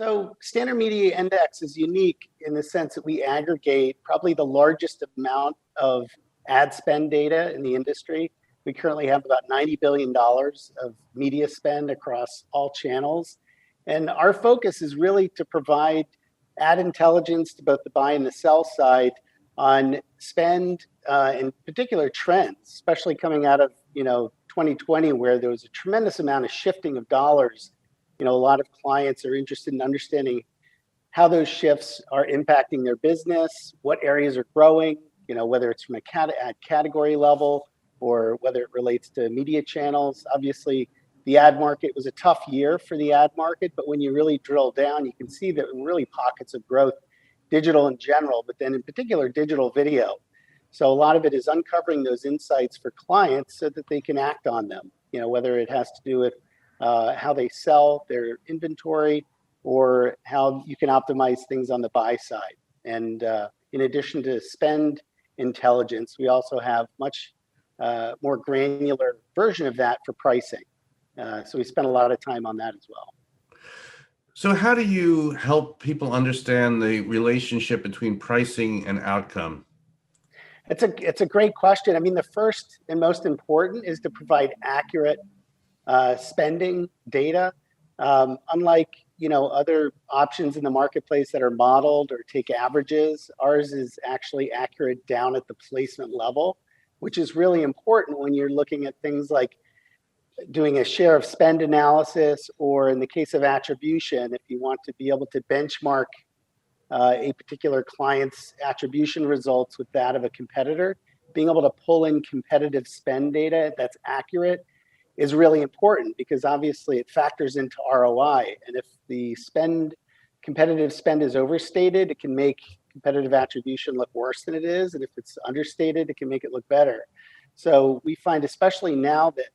So Standard Media Index is unique in the sense that we aggregate probably the largest amount of ad spend data in the industry. We currently have about $90 billion of media spend across all channels. And our focus is really to provide ad intelligence to both the buy and the sell side on spend, in particular trends, especially coming out of 2020, where there was a tremendous amount of shifting of dollars. A lot of clients are interested in understanding how those shifts are impacting their business, what areas are growing, whether it's from a ad category level or whether it relates to media channels. Obviously, the ad market was a tough year for the ad market, but when you really drill down, you can see that really pockets of growth, digital in general, but then in particular, digital video. So a lot of it is uncovering those insights for clients so that they can act on them, whether it has to do with how they sell their inventory or how you can optimize things on the buy side. And in addition to spend intelligence, we also have much more granular version of that for pricing. So we spend a lot of time on that as well. So how do you help people understand the relationship between pricing and outcome? It's a great question. I mean, the first and most important is to provide accurate spending data. Unlike other options in the marketplace that are modeled or take averages, ours is actually accurate down at the placement level, which is really important when you're looking at things like doing a share of spend analysis, or in the case of attribution, if you want to be able to benchmark a particular client's attribution results with that of a competitor, being able to pull in competitive spend data that's accurate is really important, because obviously it factors into ROI. And if the competitive spend is overstated, it can make competitive attribution look worse than it is. And if it's understated, it can make it look better. So we find, especially now that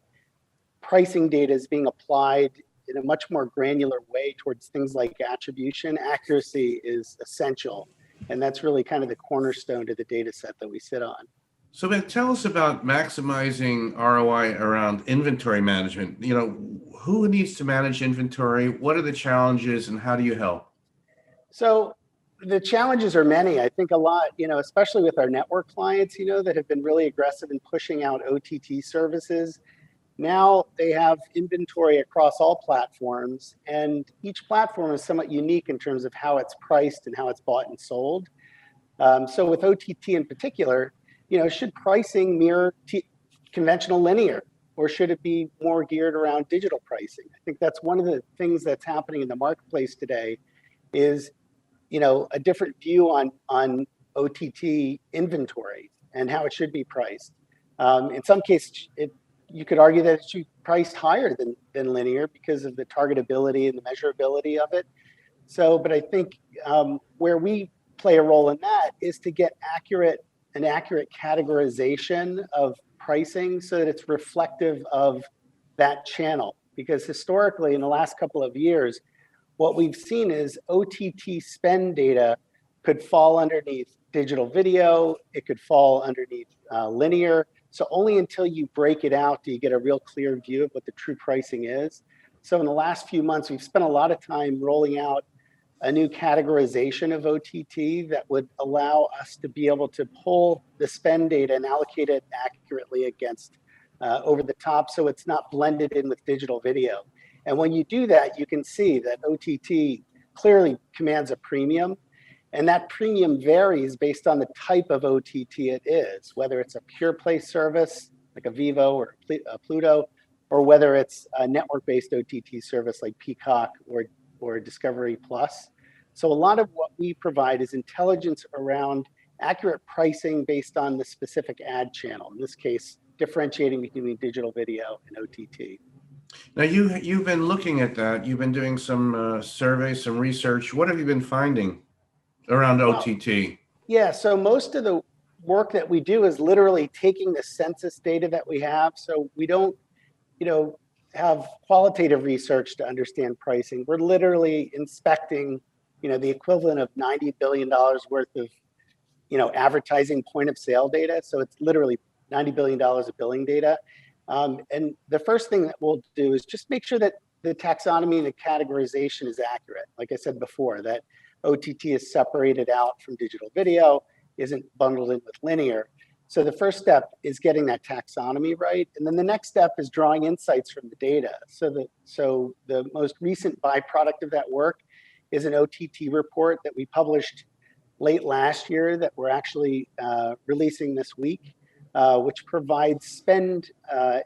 pricing data is being applied in a much more granular way towards things like attribution, accuracy is essential. And that's really kind of the cornerstone to the data set that we sit on. So tell us about maximizing ROI around inventory management. Who needs to manage inventory? What are the challenges and how do you help? So the challenges are many. I think a lot, especially with our network clients, that have been really aggressive in pushing out OTT services. Now they have inventory across all platforms, and each platform is somewhat unique in terms of how it's priced and how it's bought and sold. So with OTT in particular, should pricing mirror conventional linear, or should it be more geared around digital pricing? I think that's one of the things that's happening in the marketplace today is, a different view on OTT inventory and how it should be priced. In some cases, you could argue that it should be priced higher than linear because of the targetability and the measurability of it. So, but I think where we play a role in that is to get an accurate categorization of pricing so that it's reflective of that channel. Because historically, in the last couple of years, what we've seen is OTT spend data could fall underneath digital video, it could fall underneath linear. So only until you break it out do you get a real clear view of what the true pricing is. So in the last few months, we've spent a lot of time rolling out a new categorization of OTT that would allow us to be able to pull the spend data and allocate it accurately against over the top, so it's not blended in with digital video. And when you do that, you can see that OTT clearly commands a premium, and that premium varies based on the type of OTT it is, whether it's a pure play service like a Vivo or a Pluto, or whether it's a network-based OTT service like Peacock or Discovery Plus. So a lot of what we provide is intelligence around accurate pricing based on the specific ad channel, in this case, differentiating between digital video and OTT. Now, you've been looking at that. You've been doing some surveys, some research. What have you been finding around OTT? Yeah, so most of the work that we do is literally taking the census data that we have. So we don't, have qualitative research to understand pricing. We're literally inspecting, the equivalent of $90 billion worth of, advertising point of sale data. So it's literally $90 billion of billing data. And the first thing that we'll do is just make sure that the taxonomy and the categorization is accurate. Like I said before, that OTT is separated out from digital video, isn't bundled in with linear. So the first step is getting that taxonomy right. And then the next step is drawing insights from the data. So the most recent byproduct of that work is an OTT report that we published late last year that we're actually releasing this week, which provides spend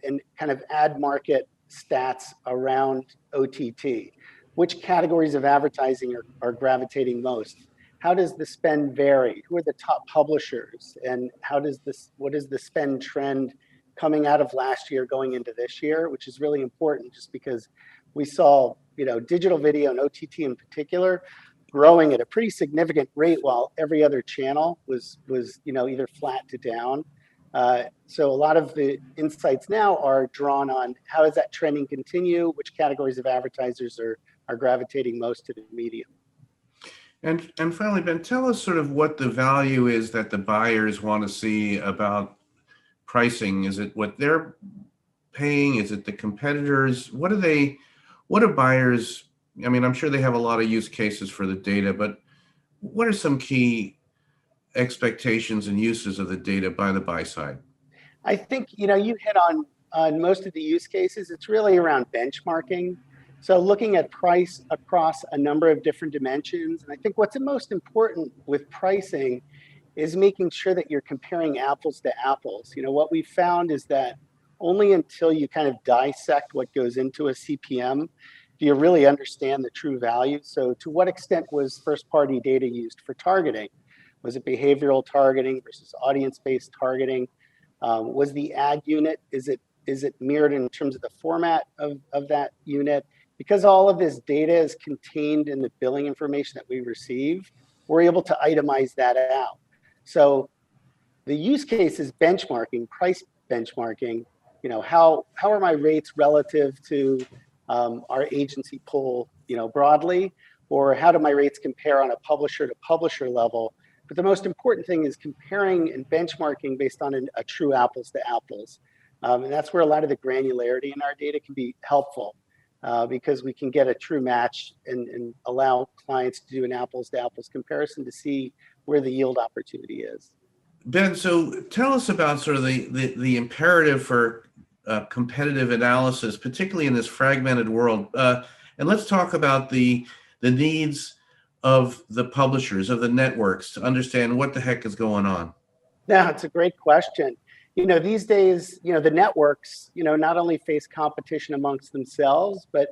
and kind of ad market stats around OTT. Which categories of advertising are gravitating most? How does the spend vary? Who are the top publishers? And what is the spend trend coming out of last year going into this year, which is really important just because we saw, digital video and OTT in particular growing at a pretty significant rate while every other channel was either flat to down. So a lot of the insights now are drawn on how is that trending continue, which categories of advertisers are gravitating most to the medium. And finally, Ben, tell us sort of what the value is that the buyers want to see about pricing. Is it what they're paying? Is it the competitors? What are buyers? I mean, I'm sure they have a lot of use cases for the data, but what are some key expectations and uses of the data by the buy side? I think, you hit on most of the use cases. It's really around benchmarking. So looking at price across a number of different dimensions. And I think what's the most important with pricing is making sure that you're comparing apples to apples. What we found is that only until you kind of dissect what goes into a CPM do you really understand the true value. So to what extent was first-party data used for targeting? Was it behavioral targeting versus audience-based targeting? Was the ad unit, is it mirrored in terms of the format of that unit? Because all of this data is contained in the billing information that we receive, we're able to itemize that out. So the use case is benchmarking, price benchmarking. How are my rates relative to our agency pool, broadly, or how do my rates compare on a publisher to publisher level? But the most important thing is comparing and benchmarking based on a true apples to apples. And that's where a lot of the granularity in our data can be helpful. Because we can get a true match and allow clients to do an apples to apples comparison to see where the yield opportunity is. Ben, so tell us about sort of the imperative for competitive analysis, particularly in this fragmented world. And let's talk about the needs of the publishers, of the networks, to understand what the heck is going on. Yeah, it's a great question. These days, the networks, not only face competition amongst themselves, but,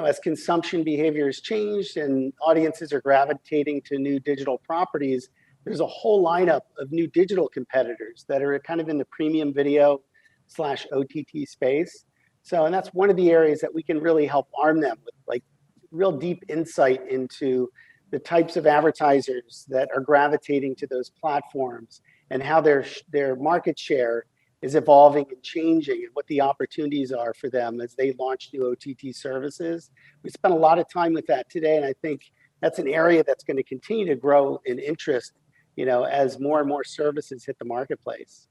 as consumption behavior has changed and audiences are gravitating to new digital properties, there's a whole lineup of new digital competitors that are kind of in the premium video / OTT space. So, and that's one of the areas that we can really help arm them with like real deep insight into the types of advertisers that are gravitating to those platforms and how their market share is evolving and changing and what the opportunities are for them as they launch new OTT services. We spent a lot of time with that today, and I think that's an area that's going to continue to grow in interest, as more and more services hit the marketplace.